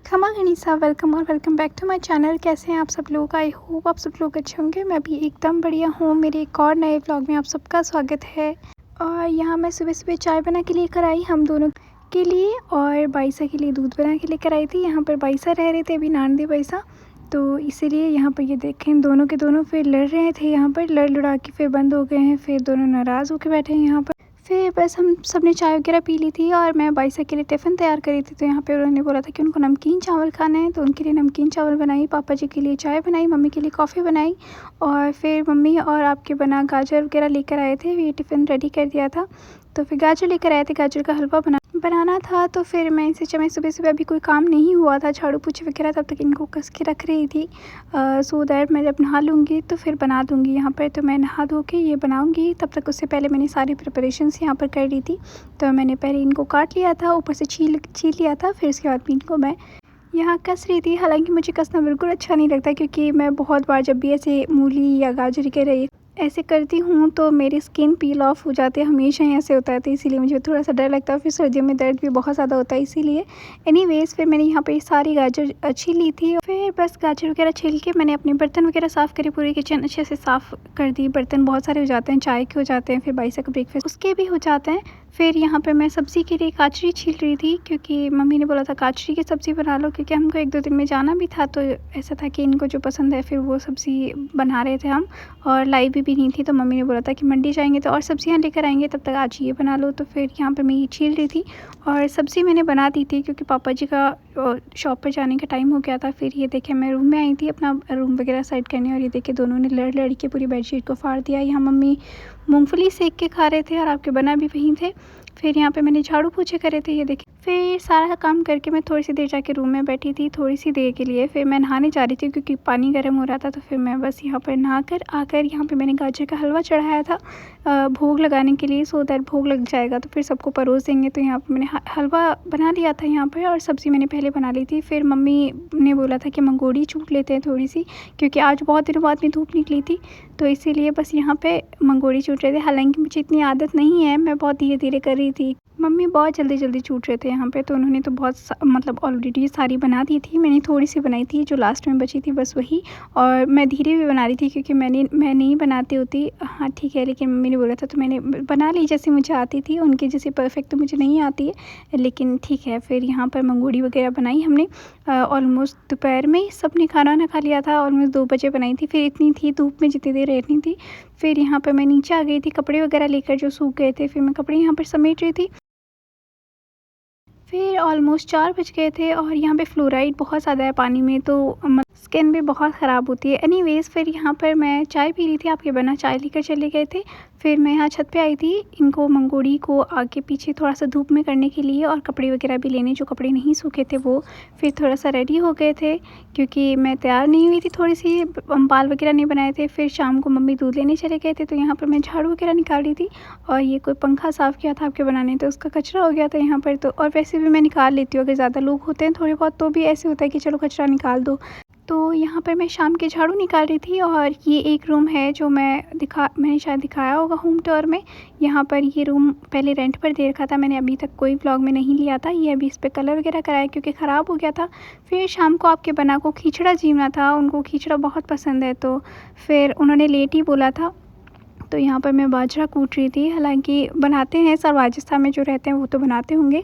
खमा गनीसा वेलकम और welcome back to my channel. कैसे हैं आप सब लोग? आई होप आप सब लोग अच्छे होंगे। मैं भी एकदम बढ़िया हूँ। मेरे एक और नए व्लॉग में आप सबका स्वागत है। और यहाँ मैं सुबह सुबह चाय बना के लेकर आई हम दोनों के लिए, और बाइसा के लिए दूध बना के लेकर आई थी। यहाँ पर बाइसा रह रहे थे अभी, नानदी बाइसा, तो इसीलिए यहाँ पर ये देखें दोनों के दोनों फिर लड़ रहे थे। यहाँ पर लड़ लड़ा के फिर बंद हो गए हैं, फिर दोनों नाराज़ होकर बैठे हैं यहाँ पर। फिर बस हम सब ने चाय वगैरह पी ली थी और मैं बाइसा के लिए टिफ़िन तैयार करी थी। तो यहाँ पे उन्होंने बोला था कि उनको नमकीन चावल खाना है, तो उनके लिए नमकीन चावल बनाई, पापा जी के लिए चाय बनाई, मम्मी के लिए कॉफ़ी बनाई। और फिर मम्मी और आपके बना गाजर वगैरह लेकर आए थे, ये टिफ़िन रेडी कर दिया था। तो फिर गाजर लेकर आए थे, गाजर का हलवा बनाना था। तो फिर मैं इसे जब मैं सुबह सुबह अभी कोई काम नहीं हुआ था, झाड़ू पोछे वगैरह, तब तक इनको कस के रख रही थी सो दैट मैं जब नहा लूँगी तो फिर बना दूँगी यहाँ पर। तो मैं नहा धो के ये बनाऊँगी, तब तक उससे पहले मैंने सारी प्रिपरेशंस यहाँ पर कर ली थी। तो मैंने पहले इनको काट लिया था, ऊपर से छील लिया था, फिर उसके बाद भी इनको मैं यहाँ कस रही थी। हालांकि मुझे कसना बिल्कुल अच्छा नहीं लगता, क्योंकि मैं बहुत बार जब भी ऐसे मूली या गाजर के रही ऐसे करती हूँ तो मेरी स्किन पील ऑफ हो जाती है, हमेशा ही ऐसे होता है। तो इसीलिए मुझे थोड़ा सा डर लगता है, फिर सर्दियों में दर्द भी बहुत ज़्यादा होता है इसीलिए। एनीवेज़ फिर मैंने यहाँ पे सारी गाजर छील ली थी। फिर बस गाजर वगैरह छील के मैंने अपने बर्तन वगैरह साफ़ करे, पूरी किचन अच्छे से साफ़ कर दी। बर्तन बहुत सारे हो जाते हैं, चाय के हो जाते हैं, फिर बाइसा का ब्रेकफास्ट उसके भी हो जाते हैं। फिर यहाँ पे मैं सब्ज़ी के लिए काचरी छील रही थी, क्योंकि मम्मी ने बोला था काचरी की सब्ज़ी बना लो, क्योंकि हमको 1-2 दिन में जाना भी था। तो ऐसा था कि इनको जो पसंद है फिर वो सब्ज़ी बना रहे थे हम, और लाई भी नहीं थी। तो मम्मी ने बोला था कि मंडी जाएंगे तो और सब्जियां लेकर आएंगे, तब तक आज ये बना लो। तो फिर यहाँ पर मैं ये छील रही थी और सब्ज़ी मैंने बना दी थी, क्योंकि पापा जी का शॉप पर जाने का टाइम हो गया था। फिर ये देखे मैं रूम में आई थी अपना रूम वगैरह साइड करने, और ये देखे दोनों ने लड़ के पूरी बेडशीट को फाड़ दिया। यहाँ मम्मी मूंगफली सेक के खा रहे थे और आपके बना भी वहीं थे। फिर यहाँ पे मैंने झाड़ू पोछे करे थे, ये देखिए। फिर सारा काम करके मैं थोड़ी सी देर जाके रूम में बैठी थी, थोड़ी सी देर के लिए। फिर मैं नहाने जा रही थी, क्योंकि पानी गर्म हो रहा था। तो फिर मैं बस यहाँ पर नहा कर आकर यहाँ पे मैंने गाजर का हलवा चढ़ाया था भोग लगाने के लिए, सो दैट भोग लग जाएगा तो फिर सबको परोस देंगे। तो यहाँ पर मैंने हलवा बना लिया था यहाँ पर, और सब्ज़ी मैंने पहले बना ली थी। फिर मम्मी ने बोला था कि मंगोड़ी चूट लेते हैं थोड़ी सी, क्योंकि आज बहुत दिनों बाद में धूप निकली थी, तो इसीलिए बस यहाँ पे मंगोड़ी चूट रहे थे। हालांकि मुझे इतनी आदत नहीं है, मैं बहुत धीरे धीरे कर रही थी। मम्मी बहुत जल्दी चूट रहे थे यहाँ पे, तो उन्होंने तो बहुत मतलब ऑलरेडी सारी बना दी थी। मैंने थोड़ी सी बनाई थी, जो लास्ट में बची थी बस वही। और मैं धीरे भी बना रही थी, क्योंकि मैं नहीं बनाती होती। हाँ ठीक है, लेकिन मम्मी ने बोला था तो मैंने बना ली जैसे मुझे आती थी। उनकी जैसे परफेक्ट तो मुझे नहीं आती है, लेकिन ठीक है। फिर यहाँ पर मंगोड़ी वगैरह बनाई हमने ऑलमोस्ट दोपहर में सब ने खाना ना खा लिया था। ऑलमोस्ट 2 बजे बनाई थी। फिर इतनी थी धूप में जितनी देर रहनी थी। फिर यहाँ पर मैं नीचे आ गई थी कपड़े वगैरह लेकर जो सूख गए थे, फिर मैं कपड़े यहाँ पर समेट रही थी। फिर ऑलमोस्ट 4 बज गए थे, और यहाँ पे फ्लोराइड बहुत ज़्यादा है पानी में, तो स्किन भी बहुत ख़राब होती है। एनीवेज़ फिर यहाँ पर मैं चाय पी रही थी, आपके बना चाय लेकर चले गए थे। फिर मैं यहाँ छत पे आई थी इनको मंगोड़ी को आगे पीछे थोड़ा सा धूप में करने के लिए, और कपड़े वगैरह भी लेने, जो कपड़े नहीं सूखे थे वो। फिर थोड़ा सा रेडी हो गए थे, क्योंकि मैं तैयार नहीं हुई थी, थोड़ी सी बाल वगैरह नहीं बनाए थे। फिर शाम को मम्मी दूध लेने चले गए थे, तो यहाँ पर मैं झाड़ू वगैरह निकाल रही थी। और ये कोई पंखा साफ़ किया था आपके बनाने, तो उसका कचरा हो गया था यहाँ पर। तो और वैसे भी मैं निकाल लेती हूँ, अगर ज़्यादा लोग होते हैं थोड़े बहुत तो भी ऐसे होता है कि चलो कचरा निकाल दो। तो यहाँ पर मैं शाम के झाड़ू निकाल रही थी। और ये एक रूम है जो मैंने शायद दिखाया होगा होम टूर में। यहाँ पर ये रूम पहले रेंट पर दे रखा था मैंने, अभी तक कोई व्लॉग में नहीं लिया था। ये अभी इस पर कलर वगैरह कराया, क्योंकि ख़राब हो गया था। फिर शाम को आपके बना को खिचड़ा जीवना था, उनको खिचड़ा बहुत पसंद है, तो फिर उन्होंने लेट ही बोला था। तो यहाँ पर मैं बाजरा कूट रही थी। हालांकि बनाते हैं सब राजस्थान में जो रहते हैं वो तो बनाते होंगे,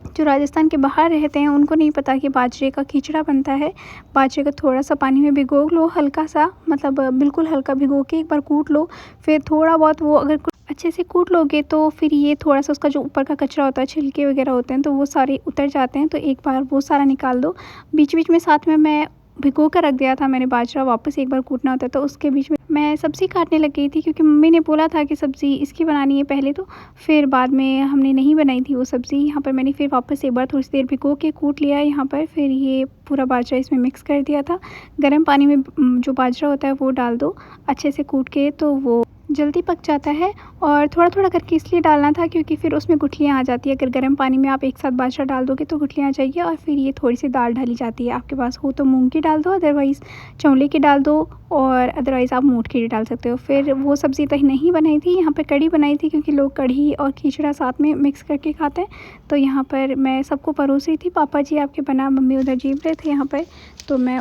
जो राजस्थान के बाहर रहते हैं उनको नहीं पता कि बाजरे का खिचड़ा बनता है। बाजरे को थोड़ा सा पानी में भिगो लो, हल्का सा, मतलब बिल्कुल हल्का भिगो के एक बार कूट लो। फिर थोड़ा बहुत वो अगर अच्छे से कूट लोगे तो फिर ये थोड़ा सा उसका जो ऊपर का कचरा होता है, छिलके वगैरह होते हैं, तो वो सारे उतर जाते हैं। तो एक बार वो सारा निकाल दो। बीच बीच में साथ में मैं भिगो कर रख दिया था मैंने बाजरा, वापस एक बार कूटना होता है। तो उसके बीच में मैं सब्ज़ी काटने लग गई थी, क्योंकि मम्मी ने बोला था कि सब्ज़ी इसकी बनानी है पहले, तो फिर बाद में हमने नहीं बनाई थी वो सब्ज़ी। यहाँ पर मैंने फिर वापस एक बार थोड़ी सी देर भिगो के कूट लिया यहाँ पर। फिर ये पूरा बाजरा इसमें मिक्स कर दिया था। गर्म पानी में जो बाजरा होता है वो डाल दो अच्छे से कूट के, तो वो जल्दी पक जाता है। और थोड़ा-थोड़ा करके इसलिए डालना था क्योंकि फिर उसमें गुठलियाँ आ जाती है। अगर गर्म पानी में आप एक साथ बाजरा डाल दोगे तो गुठलियाँ आ जाएगी और फिर ये थोड़ी-सी दाल डाली जाती है। आपके पास हो तो मूँग की डाल दो, अदरवाइज़ चौले की डाल दो और अदरवाइज़ आप मोठ की भी डाल सकते हो। फिर वो सब्ज़ी तो नहीं बनाई थी, यहाँ पे कढ़ी बनाई थी क्योंकि लोग कढ़ी और खिचड़ा साथ में मिक्स करके खाते हैं। तो यहाँ पर मैं सबको परोस रही थी। पापा जी आपके बना, मम्मी उधर जीम रहे थे यहाँ पे, तो मैं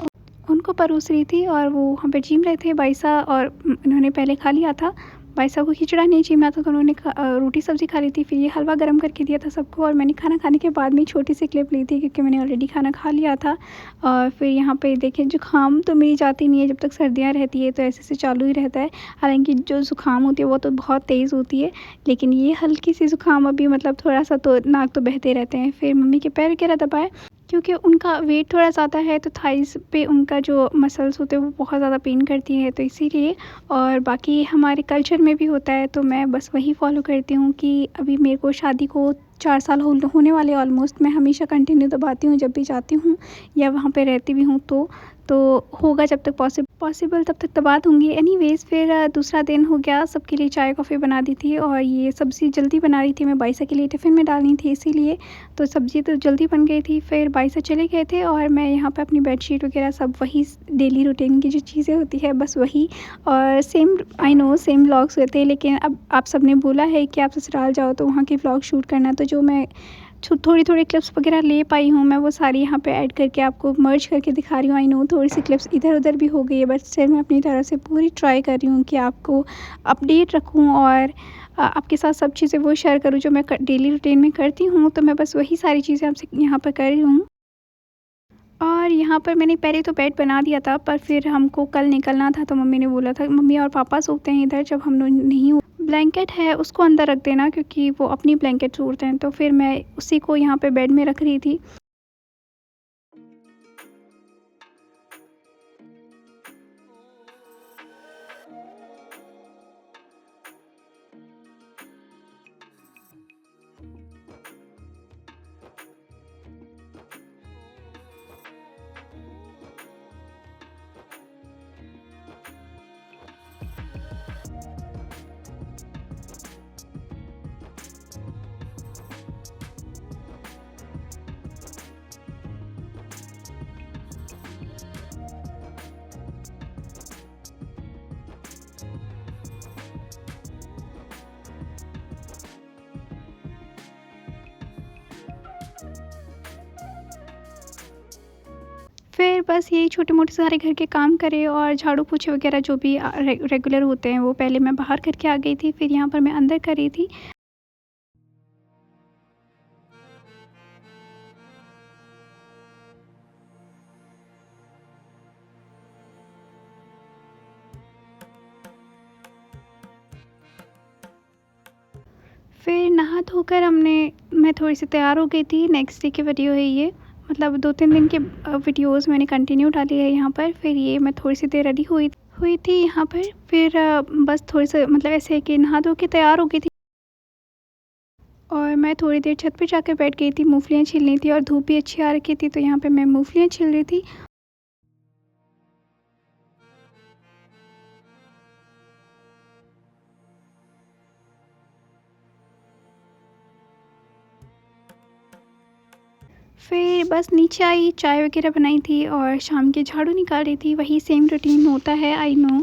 उनको परोस रही थी और वो वहाँ पे चीम रहे थे बाइसा, और उन्होंने पहले खा लिया था। बाइसा को खिचड़ा नहीं चीमना था तो उन्होंने रोटी सब्ज़ी खा ली थी। फिर ये हलवा गरम करके दिया था सबको और मैंने खाना खाने के बाद में छोटी सी क्लिप ली थी क्योंकि मैंने ऑलरेडी खाना खा लिया था। और फिर यहाँ पे देखें, ज़ुकाम तो मेरी जाती नहीं है, जब तक सर्दियाँ रहती है तो ऐसे से चालू ही रहता है। हालाँकि जो ज़ुकाम होती है वो तो बहुत तेज़ होती है, लेकिन ये हल्की सी ज़ुकाम अभी मतलब थोड़ा-सा तो नाक तो बहते रहते हैं। फिर मम्मी के पैर वगैरह दबाए क्योंकि उनका वेट थोड़ा ज़्यादा है तो थाइज़ पे उनका जो मसल्स होते हैं वो बहुत ज़्यादा पेन करती हैं, तो इसीलिए। और बाकी हमारे कल्चर में भी होता है तो मैं बस वही फ़ॉलो करती हूँ कि अभी मेरे को शादी को 4 साल होने वाले ऑलमोस्ट। मैं हमेशा कंटिन्यू दबाती हूँ जब भी जाती हूँ या वहाँ पे रहती भी हूँ तो होगा जब तक पॉसिबल तब तक दबा दूँगी। एनीवेज़ फिर दूसरा दिन हो गया, सबके लिए चाय कॉफ़ी बना दी थी और ये सब्ज़ी जल्दी बना रही थी मैं, बाइसा के लिए टिफ़िन में डालनी थी इसीलिए। तो सब्ज़ी तो जल्दी बन गई थी। फिर बाइसा चले गए थे और मैं यहाँ पे अपनी बेडशीट वगैरह सब वही डेली रूटीन की जो चीज़ें होती है बस वही। और same, I know same vlogs होते हैं, लेकिन अब आप सबने बोला है कि आप ससुराल जाओ तो वहाँ के व्लॉग शूट करना, तो जो मैं थोड़ी-थोड़ी क्लिप्स वगैरह ले पाई हूँ मैं वो सारी यहाँ पे ऐड करके आपको मर्ज करके दिखा रही हूँ। आई नो थोड़ी-सी क्लिप्स इधर-उधर भी हो गई है, बट स्टिल मैं अपनी तरफ से पूरी ट्राई कर रही हूँ कि आपको अपडेट रखूँ और आपके साथ सब चीज़ें वो शेयर करूँ जो मैं डेली रूटीन में करती हूँ। तो मैं बस वही सारी चीज़ें आपसे यहाँ पर कर रही हूँ। और यहाँ पर मैंने पहले तो बेड बना दिया था, पर फिर हमको कल निकलना था तो मम्मी ने बोला था, मम्मी और पापा सोते हैं इधर जब हम लोग नहीं हो, ब्लैंकेट है उसको अंदर रख देना क्योंकि वो अपनी ब्लैंकेट ओढ़ते हैं। तो फिर मैं उसी को यहाँ पे बेड में रख रही थी। फिर बस यही छोटे-मोटे सारे घर के काम करे और झाड़ू पोछे वगैरह जो भी रेगुलर होते हैं वो पहले मैं बाहर करके आ गई थी, फिर यहाँ पर मैं अंदर कर रही थी। फिर नहा धोकर मैं थोड़ी-सी तैयार हो गई थी। नेक्स्ट डे की वीडियो है ये, मतलब 2-3 दिन के वीडियोज़ मैंने कंटिन्यू डाली है यहाँ पर। फिर ये मैं थोड़ी-सी देर रेडी हुई थी यहाँ पर। फिर बस थोड़ी-सी मतलब ऐसे है कि नहा धो के तैयार हो गई थी और मैं थोड़ी देर छत पे जाकर बैठ गई थी, मूँगफलियाँ छीलनी थी और धूप भी अच्छी आ रखी थी तो यहाँ पे मैं मूँगफलियाँ छील रही थी। फिर बस नीचे आई, चाय वग़ैरह बनाई थी और शाम के झाड़ू निकाल रही थी। वही सेम रूटीन होता है, आई नो।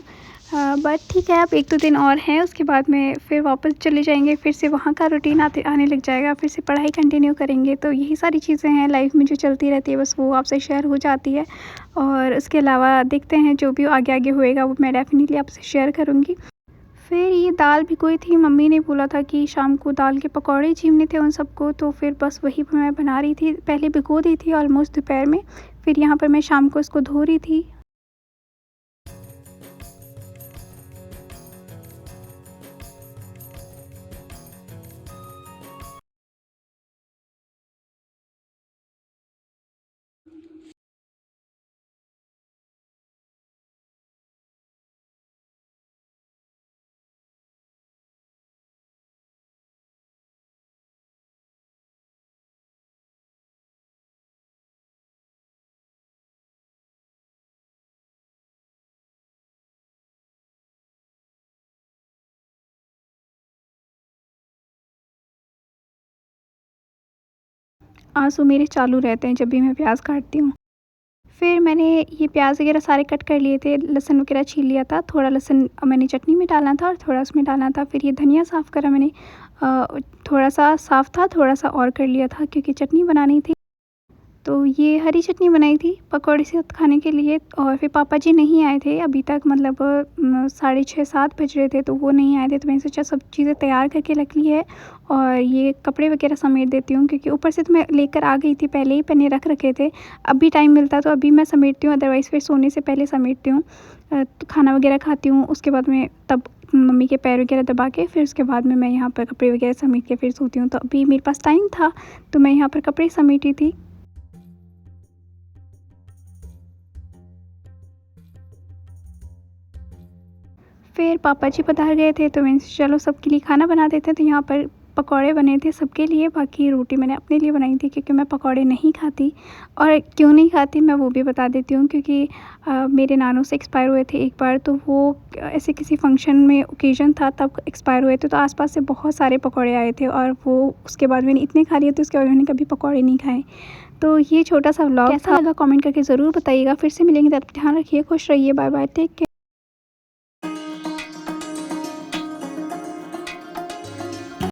बट ठीक है, अब 1-2 दिन और हैं, उसके बाद में फिर वापस चले जाएँगे, फिर से वहाँ का रूटीन आने लग जाएगा, फिर से पढ़ाई कंटिन्यू करेंगे। तो यही सारी चीज़ें हैं लाइफ़ में जो चलती रहती है, बस वो आपसे शेयर हो जाती है। और उसके अलावा देखते हैं जो भी आगे-आगे होएगा वो मैं डेफ़िनिटली आपसे शेयर करूँगी। फिर ये दाल भिगोई थी, मम्मी ने बोला था कि शाम को दाल के पकौड़े छीमने थे उन सबको, तो फिर बस वही मैं बना रही थी। पहले भिगो दी थी ऑलमोस्ट दोपहर में, फिर यहाँ पर मैं शाम को इसको धो रही थी। आंसू मेरे चालू रहते हैं जब भी मैं प्याज काटती हूँ। फिर मैंने ये प्याज वगैरह सारे कट कर लिए थे, लहसुन वगैरह छील लिया था, थोड़ा लहसुन मैंने चटनी में डालना था और थोड़ा उसमें डालना था। फिर ये धनिया साफ़ करा मैंने, थोड़ा सा साफ़ था, थोड़ा सा और कर लिया था क्योंकि चटनी बनानी थी। तो ये हरी चटनी बनाई थी पकौड़े के साथ खाने के लिए। और फिर पापा जी नहीं आए थे अभी तक, मतलब 6:30-7 बज रहे थे, तो वो नहीं आए थे। तो मैंने सोचा सब चीज़ें तैयार करके रख ली है और ये कपड़े वगैरह समेट देती हूँ, क्योंकि ऊपर से तो मैं लेकर आ गई थी पहले ही, मैंने रख रखे थे। अभी टाइम मिलता तो अभी मैं समेटती हूँ, अदरवाइज़ फिर सोने से पहले समेटती हूँ। तो खाना वगैरह खाती हूँ, उसके बाद में तब मम्मी के पैर वगैरह दबा के फिर उसके बाद में मैं यहाँ पर कपड़े वगैरह समेट के फिर सोती हूँ। तो अभी मेरे पास टाइम था तो मैं यहाँ पर कपड़े समेटी थी। फिर पापा जी पधार गए थे तो मैंने सोचा चलो सबके लिए खाना बना देते हैं। तो यहाँ पर पकौड़े बने थे सबके लिए, बाकी रोटी मैंने अपने लिए बनाई थी क्योंकि मैं पकौड़े नहीं खाती। और क्यों नहीं खाती मैं वो भी बता देती हूँ, क्योंकि मेरे नानू से एक्सपायर हुए थे एक बार, तो वो ऐसे किसी फंक्शन में ओकेज़न था तब एक्सपायर हुए थे। तो आस-पास से बहुत सारे पकौड़े आए थे और वो उसके बाद मैंने इतने खा लिए तो उसके बाद मैंने कभी पकौड़े नहीं खाए। तो ये छोटा-सा व्लॉग कैसा लगा कमेंट करके ज़रूर बताइएगा। फिर से मिलेंगे, तब तक ध्यान रखिए, खुश रहिए, बाय बाय, टेक केयर।